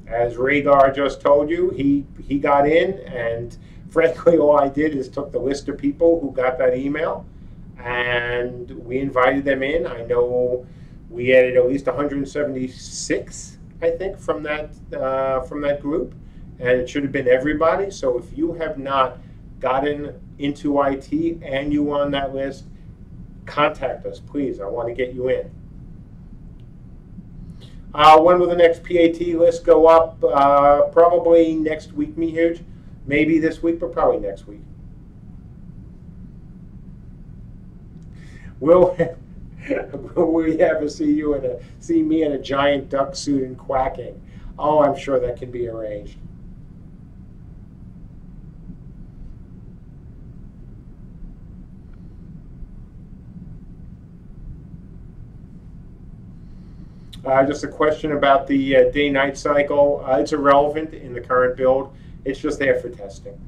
As Rhaegar just told you, he got in, and frankly, all I did is took the list of people who got that email, and we invited them in. I know we added at least 176, I think, from that group, and it should have been everybody. So if you have not gotten into IT and you on that list, contact us, please. I want to get you in. When will the next PAT list go up? Probably next week, me huge. Maybe this week, but probably next week. Will we ever see me in a giant duck suit and quacking? Oh, I'm sure that can be arranged. Just a question about the day-night cycle. It's irrelevant in the current build. It's just there for testing.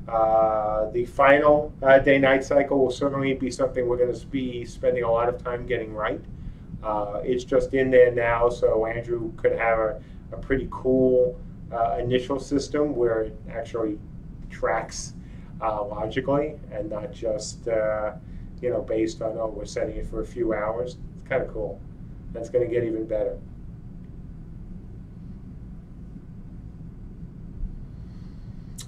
The final day-night cycle will certainly be something we're going to be spending a lot of time getting right. It's just in there now, so Andrew could have a pretty cool initial system where it actually tracks logically and not just based on, oh, we're setting it for a few hours. It's kind of cool. That's going to get even better.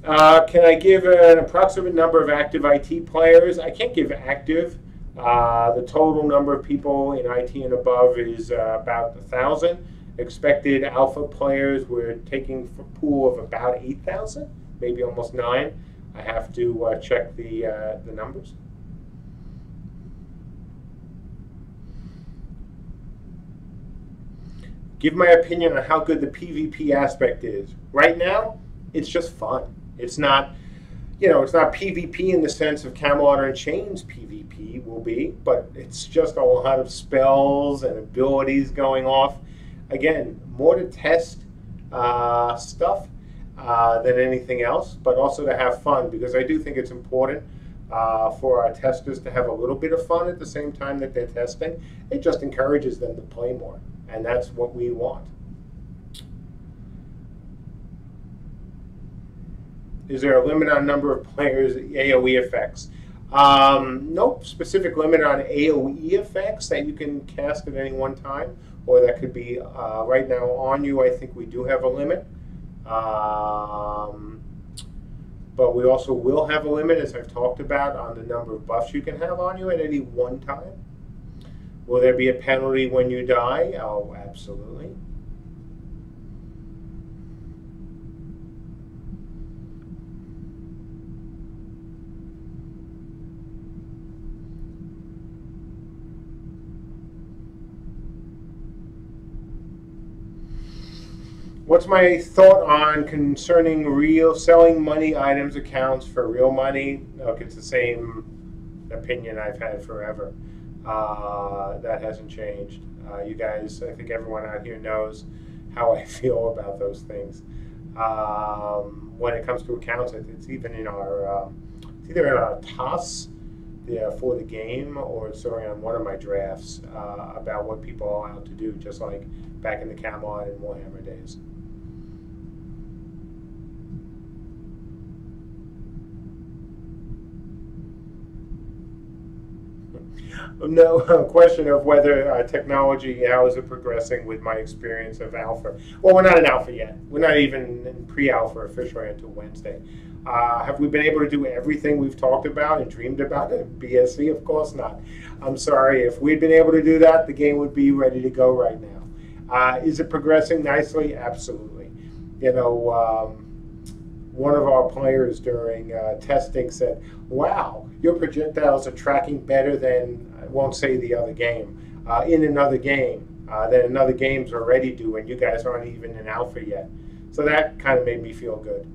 Can I give an approximate number of active IT players? I can't give active. The total number of people in IT and above is about 1,000. Expected alpha players, we're taking a pool of about 8,000, maybe almost 9. I have to check the numbers. Give my opinion on how good the PvP aspect is. Right now, it's just fun. It's not, it's not PvP in the sense of Camelot and Chains PvP will be, but it's just a lot of spells and abilities going off. Again, more to test stuff than anything else, but also to have fun, because I do think it's important for our testers to have a little bit of fun at the same time that they're testing. It just encourages them to play more. And that's what we want. Is there a limit on number of players AoE effects? No specific limit on AoE effects that you can cast at any one time, or that could be right now on you. I think we do have a limit. But we also will have a limit, as I've talked about, on the number of buffs you can have on you at any one time. Will there be a penalty when you die? Oh, absolutely. What's my thought on concerning selling money items accounts for real money? Look, it's the same opinion I've had forever. That hasn't changed. You guys, I think everyone out here knows how I feel about those things. When it comes to accounts, it's even in our, it's either in our TOS for the game, or it's on one of my drafts about what people are allowed to do, just like back in the Camelot and Warhammer days. No question of whether technology, how is it progressing with my experience of alpha. Well, we're not in alpha yet. We're not even in pre-alpha officially until Wednesday. Have we been able to do everything we've talked about and dreamed about in BSC? Of course not. I'm sorry. If we'd been able to do that, the game would be ready to go right now. Is it progressing nicely? Absolutely. One of our players during testing said, wow, your projectiles are tracking better than, I won't say the other game, in another game than another games already do, and you guys aren't even in alpha yet. So that kind of made me feel good.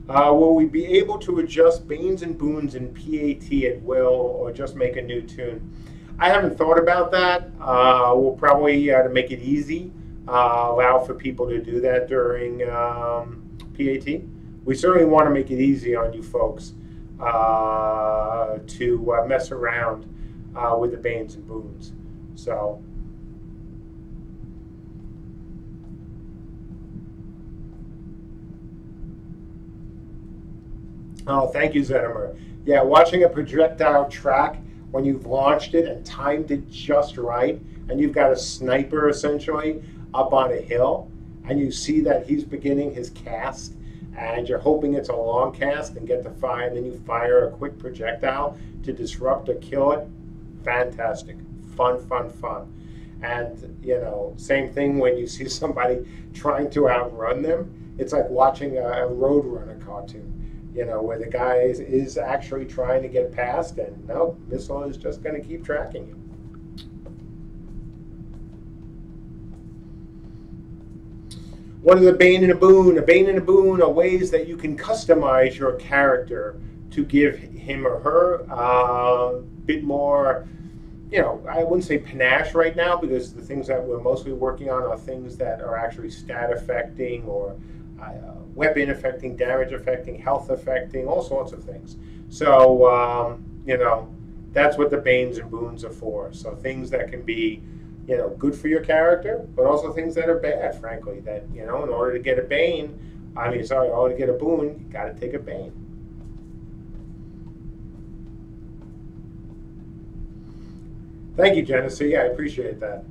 Will we be able to adjust Banes and Boons in PAT at will, or just make a new tune? I haven't thought about that. We'll probably, to make it easy, allow for people to do that during PAT. We certainly want to make it easy on you folks. to mess around with the Banes and Boons. So. Oh, thank you, Zenimer. Yeah, watching a projectile track when you've launched it and timed it just right, and you've got a sniper essentially up on a hill, and you see that he's beginning his cast, and you're hoping it's a long cast and get to fire, and then you fire a quick projectile to disrupt or kill it. Fantastic. Fun, fun, fun. And, you know, same thing when you see somebody trying to outrun them. It's like watching a Roadrunner cartoon, you know, where the guy is actually trying to get past, and no, missile is just going to keep tracking you. What is a Bane and a boon? A Bane and a boon are ways that you can customize your character to give him or her a bit more, you know, I wouldn't say panache right now, because the things that we're mostly working on are things that are actually stat affecting or weapon affecting, damage affecting, health affecting, all sorts of things. So, you know, that's what the Banes and Boons are for. So things that can be, you know, good for your character, but also things that are bad, frankly, that, you know, in order to get a Bane, in order to get a boon, you got to take a Bane. Thank you, Genesee. Yeah, I appreciate that.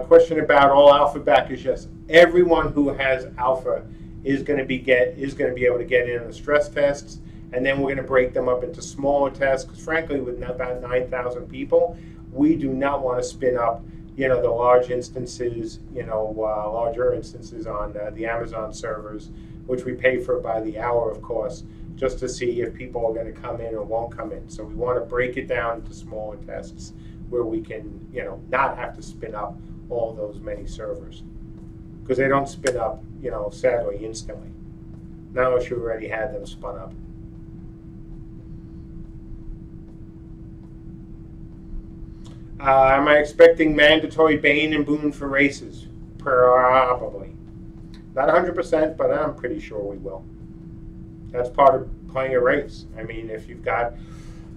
Question about all alpha backers. Yes, everyone who has alpha is going to be able to get in on the stress tests, and then we're going to break them up into smaller tests. Because frankly, with about 9,000 people, we do not want to spin up, you know, the large instances, you know, larger instances on the Amazon servers, which we pay for by the hour, of course, just to see if people are going to come in or won't come in. So we want to break it down into smaller tests where we can, you know, not have to spin up all those many servers, because they don't spin up, you know, sadly, instantly, not unless you already had them spun up. Am I expecting mandatory Bane and Boon for races? Probably. Not 100%, but I'm pretty sure we will. That's part of playing a race. I mean, if you've got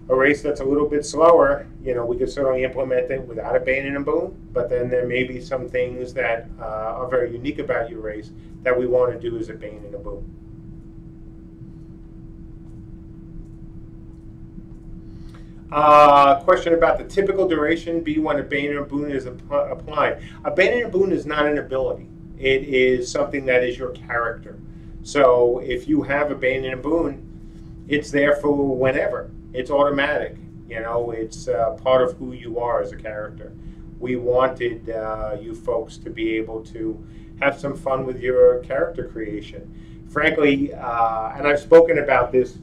a race that's a little bit slower, you know, we could certainly implement it without a Bane and a Boon, but then there may be some things that are very unique about your race that we want to do as a Bane and a Boon. Question about the typical duration be when a Bane or a Boon is applied. A Bane and a Boon is not an ability. It is something that is your character. So if you have a Bane and a Boon, it's there for whenever. It's automatic. You know, it's part of who you are as a character. We wanted you folks to be able to have some fun with your character creation. Frankly, and I've spoken about this,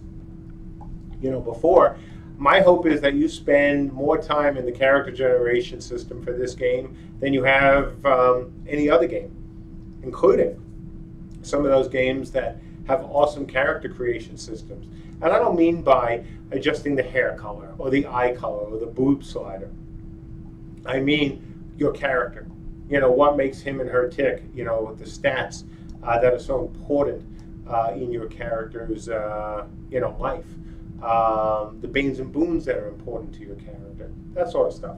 you know, before, my hope is that you spend more time in the character generation system for this game than you have any other game, including some of those games that have awesome character creation systems. And I don't mean by adjusting the hair color or the eye color or the boob slider. I mean your character. You know, what makes him and her tick, you know, the stats that are so important in your character's, you know, life. The Banes and Boons that are important to your character, that sort of stuff.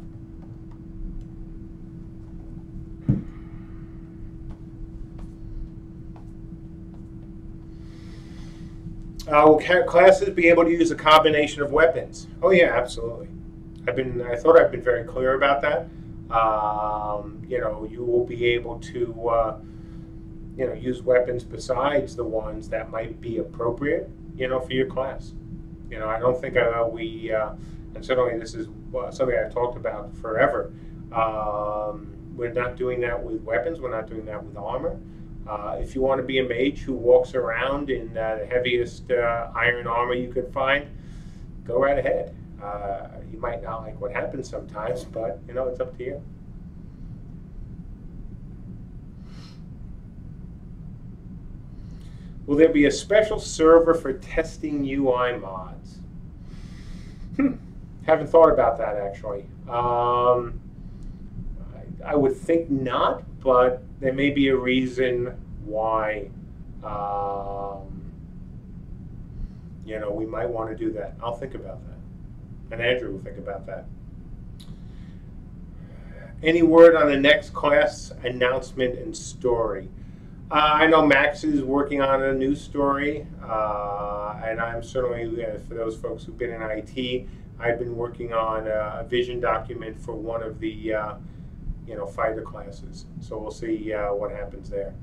Will classes be able to use a combination of weapons? Oh yeah, absolutely. I thought I've been very clear about that. You know, you will be able to, you know, use weapons besides the ones that might be appropriate, you know, for your class. You know, I don't think we, and certainly this is something I've talked about forever. We're not doing that with weapons. We're not doing that with armor. If you want to be a mage who walks around in the heaviest iron armor you can find, go right ahead. You might not like what happens sometimes, but, you know, it's up to you. Will there be a special server for testing UI mods? Haven't thought about that, actually. I would think not, but there may be a reason why, we might want to do that. I'll think about that. And Andrew will think about that. Any word on the next class announcement and story? I know Max is working on a new story, and I'm certainly, for those folks who've been in IT, I've been working on a vision document for one of the, fighter classes. So we'll see what happens there.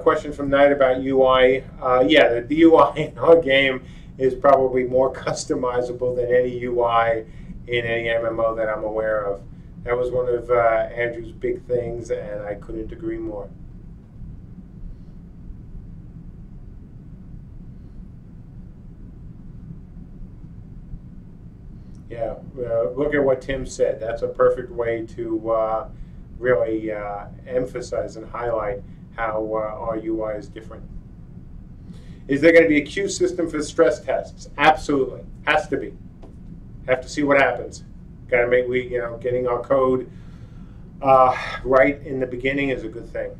Question from Knight about UI. Yeah, the UI in our game is probably more customizable than any UI in any MMO that I'm aware of. That was one of Andrew's big things, and I couldn't agree more. Yeah, look at what Tim said. That's a perfect way to really emphasize and highlight how our UI is different. Is there going to be a queue system for stress tests? Absolutely, has to be. Have to see what happens. Got to make getting our code right in the beginning is a good thing.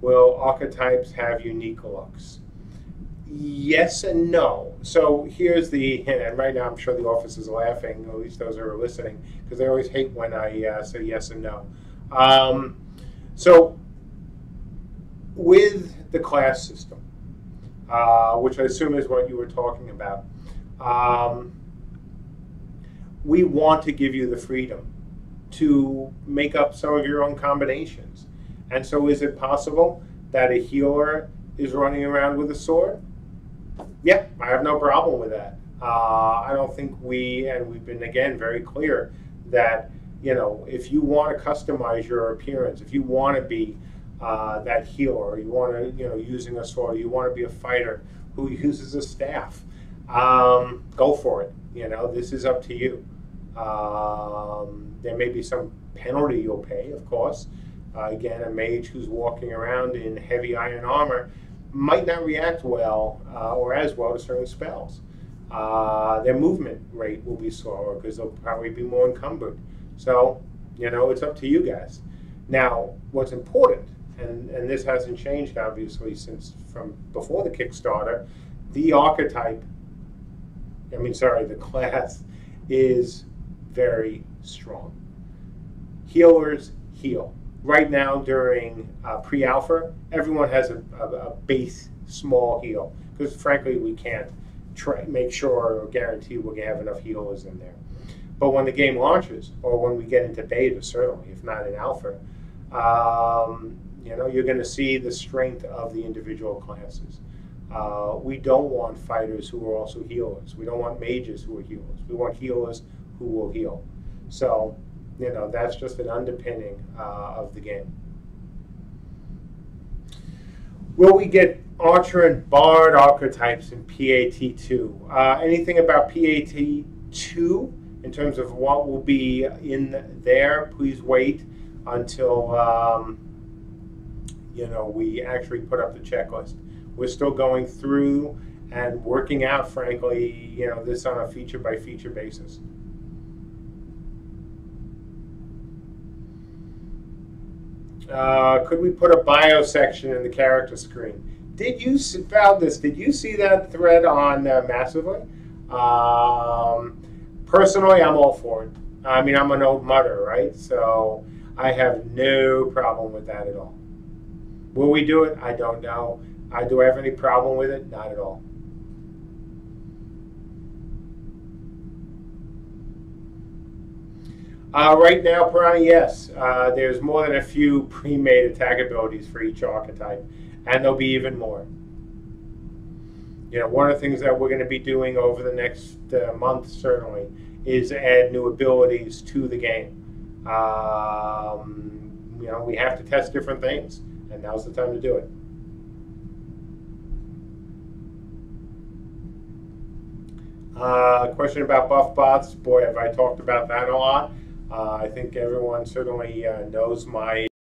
Will Archetypes have unique looks? Yes and no. So here's and right now I'm sure the office is laughing, at least those who are listening, because they always hate when I say yes and no. So with the class system, which I assume is what you were talking about, we want to give you the freedom to make up some of your own combinations. And so is it possible that a healer is running around with a sword? Yeah, I have no problem with that. I don't think we've been, again, very clear that, if you want to customize your appearance, if you want to be that healer, you want to, using a sword, you want to be a fighter who uses a staff, go for it. This is up to you. There may be some penalty you'll pay, of course. Again, a mage who's walking around in heavy iron armor might not react well or as well to certain spells. Their movement rate will be slower because they'll probably be more encumbered. So, it's up to you guys. Now, what's important, and this hasn't changed obviously since from before the Kickstarter, the the class is very strong. Healers heal. Right now during pre-alpha, everyone has a base small heal because frankly we can't make sure or guarantee we'll have enough healers in there. But when the game launches, or when we get into beta, certainly, if not in alpha, you're going to see the strength of the individual classes. We don't want fighters who are also healers. We don't want mages who are healers. We want healers who will heal. So, that's just an underpinning of the game. Will we get Archer and Bard archetypes in PAT2? Anything about PAT2 in terms of what will be in there? Please wait until we actually put up the checklist. We're still going through and working out, frankly, this on a feature by feature basis. Could we put a bio section in the character screen? Did you see that thread on Massively? Personally, I'm all for it. I'm an old mudder, right? So I have no problem with that at all. Will we do it? I don't know. Do I have any problem with it? Not at all. Right now, Piranha, yes. There's more than a few pre-made attack abilities for each archetype, and there'll be even more. One of the things that we're going to be doing over the next month, certainly, is add new abilities to the game. We have to test different things, and now's the time to do it. Question about buff bots. Boy, have I talked about that a lot. I think everyone certainly knows my